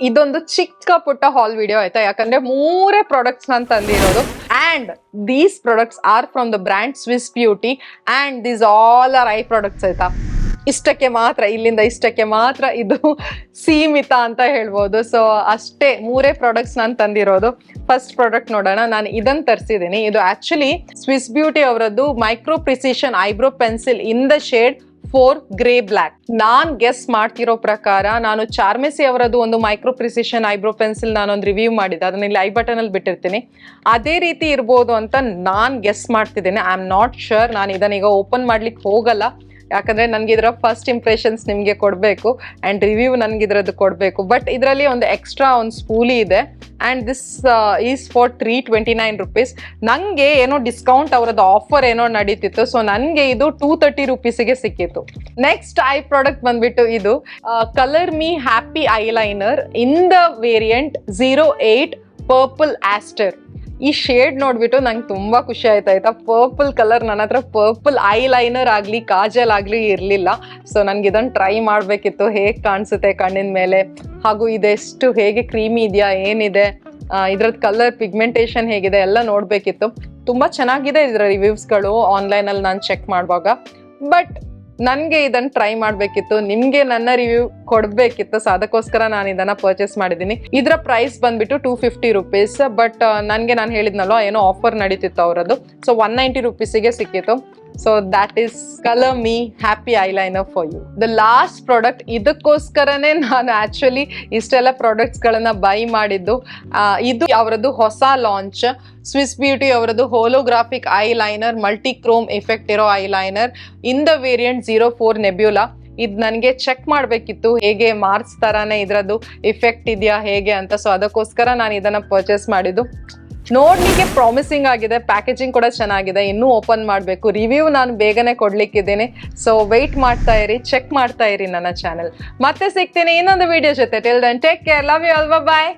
ಇದೊಂದು ಚಿಕ್ಕ ಪುಟ್ಟ ಹಾಲ್ ವಿಡಿಯೋ ಆಯ್ತಾ, ಯಾಕಂದ್ರೆ 3 ಪ್ರಾಡಕ್ಟ್ಸ್ ನಾನು ತಂದಿರೋದು. And these products are from the brand Swiss Beauty and these all are eye products ಆಯ್ತಾ. ಇಷ್ಟಕ್ಕೆ ಮಾತ್ರ, ಇಲ್ಲಿಂದ ಇಷ್ಟಕ್ಕೆ ಮಾತ್ರ ಇದು ಸೀಮಿತ ಅಂತ ಹೇಳ್ಬೋದು. ಸೊ ಅಷ್ಟೇ 3 ಪ್ರಾಡಕ್ಟ್ಸ್ ನಾನು ತಂದಿರೋದು. ಫಸ್ಟ್ ಪ್ರಾಡಕ್ಟ್ ನೋಡೋಣ. ನಾನು ಇದನ್ನು ತರಿಸಿದ್ದೀನಿ. ಇದು ಆಕ್ಚುಲಿ ಸ್ವಿಸ್ ಬ್ಯೂಟಿ ಅವರದ್ದು micro precision eyebrow pencil in the shade 4 grey black. ನಾನ್ ಗೆಸ್ ಮಾಡ್ತಿರೋ ಪ್ರಕಾರ ನಾನು ಚಾರ್ಮೆಸಿ ಅವರದ್ದು ಒಂದು ಮೈಕ್ರೋ ಪ್ರಿಸಿಷನ್ ಐಬ್ರೋ ಪೆನ್ಸಿಲ್ ನಾನೊಂದು ರಿವ್ಯೂ ಮಾಡಿದ್ದೆ, ಅದನ್ನ ಇಲ್ಲಿ ಐ ಬಟನ್ ಅಲ್ಲಿ ಬಿಟ್ಟಿರ್ತೀನಿ. ಅದೇ ರೀತಿ ಇರ್ಬೋದು ಅಂತ ನಾನ್ ಗೆಸ್ ಮಾಡ್ತಿದ್ದೇನೆ. I am not sure. ನಾನು ಇದನ್ನೀಗ ಓಪನ್ ಮಾಡ್ಲಿಕ್ಕೆ ಹೋಗಲ್ಲ, ಯಾಕಂದ್ರೆ ನನ್ಗೆ ಇದರ ಫಸ್ಟ್ ಇಂಪ್ರೆಷನ್ಸ್ ನಿಮಗೆ ಕೊಡಬೇಕು ಅಂಡ್ ರಿವ್ಯೂ ನನ್ಗೆ ಇದ್ರದ್ದು ಕೊಡಬೇಕು. ಬಟ್ ಇದರಲ್ಲಿ ಒಂದು ಎಕ್ಸ್ಟ್ರಾ ಒಂದು ಸ್ಪೂಲಿ ಇದೆ and this is for 329 rupees. ನನಗೆ ಏನೋ ಡಿಸ್ಕೌಂಟ್ ಅವರದ್ದು ಆಫರ್ ಏನೋ ನಡೀತಿತ್ತು, ಸೊ ನನಗೆ ಇದು 230 rupeesಗೆ ಸಿಕ್ಕಿತ್ತು. ನೆಕ್ಸ್ಟ್ ಐ ಪ್ರಾಡಕ್ಟ್ ಬಂದ್ಬಿಟ್ಟು ಇದು colour me happy eyeliner in the variant 08 purple Aster. ಈ ಶೇಡ್ ನೋಡ್ಬಿಟ್ಟು ನಂಗೆ ತುಂಬಾ ಖುಷಿ ಆಯ್ತಾ. ಪರ್ಪಲ್ ಕಲರ್, ನನ್ನ ಹತ್ರ ಪರ್ಪಲ್ ಐ ಲೈನರ್ ಆಗಲಿ ಕಾಜಲ್ ಆಗಲಿ ಇರಲಿಲ್ಲ. ಸೊ ನನಗೆ ಇದನ್ನು ಟ್ರೈ ಮಾಡಬೇಕಿತ್ತು, ಹೇಗೆ ಕಾಣಿಸುತ್ತೆ ಕಣ್ಣಿನ ಮೇಲೆ, ಹಾಗೂ ಇದೆಷ್ಟು ಹೇಗೆ ಕ್ರೀಮಿ ಇದೆಯಾ, ಏನಿದೆ ಇದ್ರದ್ದು ಕಲರ್ ಪಿಗ್ಮೆಂಟೇಷನ್ ಹೇಗಿದೆ ಎಲ್ಲ ನೋಡಬೇಕಿತ್ತು. ತುಂಬ ಚೆನ್ನಾಗಿದೆ ಇದರ ರಿವ್ಯೂಸ್ಗಳು ಆನ್ಲೈನಲ್ಲಿ ನಾನು ಚೆಕ್ ಮಾಡುವಾಗ. ಬಟ್ ನನಗೆ ಇದನ್ನು ಟ್ರೈ ಮಾಡಬೇಕಿತ್ತು, ನಿಮಗೆ ನನ್ನ ರಿವ್ಯೂ ಕೊಡಬೇಕಿತ್ತು. ಸೊ ಅದಕ್ಕೋಸ್ಕರ ನಾನು ಇದನ್ನು ಪರ್ಚೇಸ್ ಮಾಡಿದ್ದೀನಿ. ಇದರ ಪ್ರೈಸ್ ಬಂದ್ಬಿಟ್ಟು 250 rupees. ಬಟ್ ನನಗೆ ನಾನು ಹೇಳಿದ್ನಲ್ವ ಏನೋ ಆಫರ್ ನಡೀತಿತ್ತು ಅವರದ್ದು, ಸೊ 190 rupeesಗೆ ಸಿಕ್ಕಿತ್ತು. So that is colour me happy eyeliner for you. The last product, ಇದಕ್ಕೋಸ್ಕರನೇ ನಾನು ಆಕ್ಚುಲಿ ಇಷ್ಟೆಲ್ಲ ಪ್ರಾಡಕ್ಟ್ಸ್ಗಳನ್ನ ಬೈ ಮಾಡಿದ್ದು. ಇದು ಅವರದ್ದು ಹೊಸ ಲಾಂಚ್, ಸ್ವಿಸ್ ಬ್ಯೂಟಿ ಅವರದ್ದು holographic eyeliner, multi chrome effect ಇರೋ eyeliner in the variant 04 nebula. ಇದು ನನಗೆ ಚೆಕ್ ಮಾಡಬೇಕಿತ್ತು, ಹೇಗೆ ಮಾರ್ಕ್ಸ್ ಥರನೇ ಇದರದ್ದು ಇಫೆಕ್ಟ್ ಇದೆಯಾ ಹೇಗೆ ಅಂತ. ಸೊ ಅದಕ್ಕೋಸ್ಕರ ನಾನು ಇದನ್ನು ಪರ್ಚೇಸ್ ಮಾಡಿದ್ದು. ನೋಡ್ಲಿಕ್ಕೆ ಪ್ರಾಮಿಸಿಂಗ್ ಆಗಿದೆ, ಪ್ಯಾಕೇಜಿಂಗ್ ಕೂಡ ಚೆನ್ನಾಗಿದೆ. ಇನ್ನೂ ಓಪನ್ ಮಾಡಬೇಕು, ರಿವ್ಯೂ ನಾನು ಬೇಗನೆ ಕೊಡ್ಲಿಕ್ಕಿದ್ದೀನಿ. ಸೊ ವೆಯ್ಟ್ ಮಾಡ್ತಾ ಇರಿ, ಚೆಕ್ ಮಾಡ್ತಾ ಇರಿ ನನ್ನ ಚಾನೆಲ್. ಮತ್ತೆ ಸಿಗ್ತೀನಿ ಇನ್ನೊಂದು ವಿಡಿಯೋ ಜೊತೆ. Till then take care, love you all, bye.